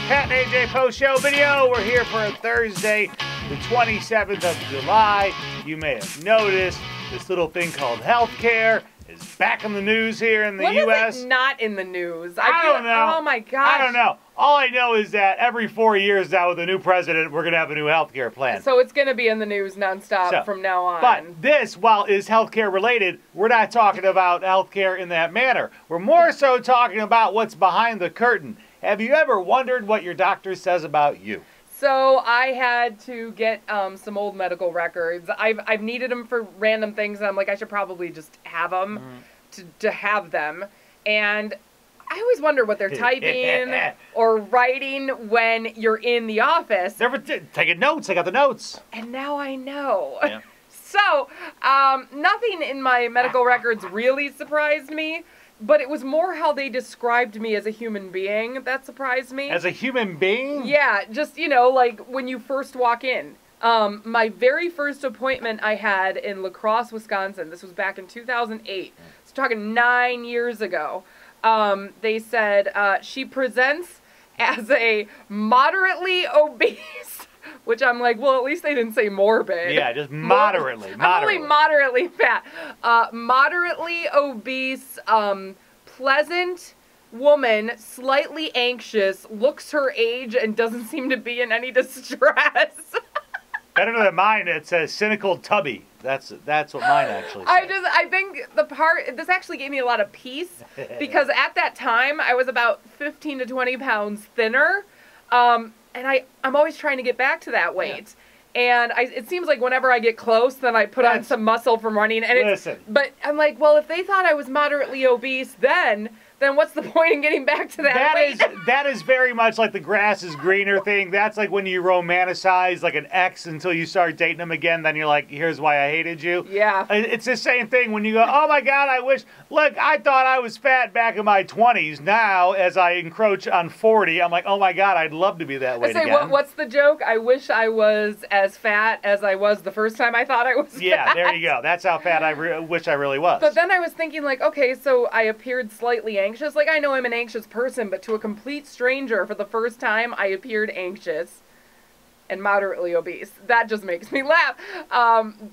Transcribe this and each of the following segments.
Pat and AJ post-show video. We're here for a Thursday, the 27th of July. You may have noticed this little thing called healthcare is back in the news here in the U.S. When is it not in the news? I don't know. Oh my gosh. I don't know. All I know is that every 4 years now with a new president, we're going to have a new healthcare plan. So it's going to be in the news nonstop from now on. But this, while is healthcare related, we're not talking about healthcare in that manner. We're more so talking about what's behind the curtain. Have you ever wondered what your doctor says about you? So I had to get some old medical records. I've needed them for random things, and I'm like, I should probably just have them to have them. And I always wonder what they're typing or writing when you're in the office. Never taking notes. I got the notes. And now I know. Yeah. So nothing in my medical records really surprised me. But it was more how they described me as a human being that surprised me. As a human being? Yeah, just, you know, like when you first walk in. My very first appointment I had in La Crosse, Wisconsin, this was back in 2008. It's talking 9 years ago. They said she presents as a moderately obese, which I'm like, well, at least they didn't say morbid. Yeah, just moderately. I'm only moderately fat. Moderately obese, pleasant woman, slightly anxious, looks her age, and doesn't seem to be in any distress. Better than mine, it says cynical tubby. That's what mine actually says. I think this actually gave me a lot of peace, because at that time, I was about 15 to 20 pounds thinner. And I'm always trying to get back to that weight. Yeah. And it seems like whenever I get close, then I put on some muscle from running. And but I'm like, well, if they thought I was moderately obese then what's the point in getting back to that weight? That is very much like the grass is greener thing. That's like when you romanticize like an ex until you start dating them again. Then you're like, here's why I hated you. Yeah. It's the same thing when you go, oh my God, look, I thought I was fat back in my 20s. Now, as I encroach on 40, I'm like, oh my God, I'd love to be that way again. What's the joke? I wish I was as fat as I was the first time I thought I was Yeah, fat. there you go. That's how fat I wish I really was. But then I was thinking like, okay, so I appeared slightly anxious. Like, I know I'm an anxious person, but to a complete stranger for the first time, I appeared anxious and moderately obese. That just makes me laugh.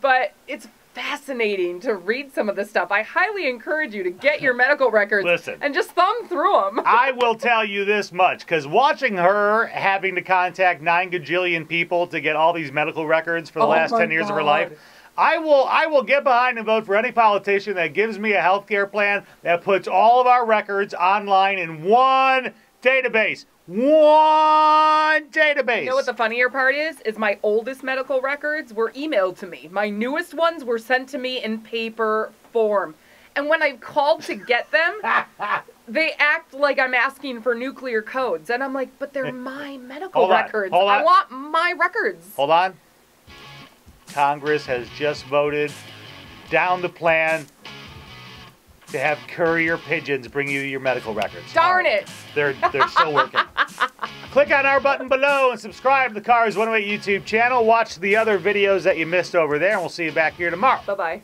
But it's fascinating to read some of this stuff. I highly encourage you to get your medical records and just thumb through them. I will tell you this much, because watching her having to contact 9 gajillion people to get all these medical records for the last 10 years of her life, I will get behind and vote for any politician that gives me a health care plan that puts all of our records online in one database. One database. You know what the funnier part is? Is my oldest medical records were emailed to me. My newest ones were sent to me in paper form. And when I called to get them, they act like I'm asking for nuclear codes. And I'm like, but they're my medical records. I want my records. Hold on. Congress has just voted down the plan to have courier pigeons bring you your medical records. Darn it! They're still working. Click on our button below and subscribe to the Cars 108 YouTube channel. Watch the other videos that you missed over there, and we'll see you back here tomorrow. Bye-bye.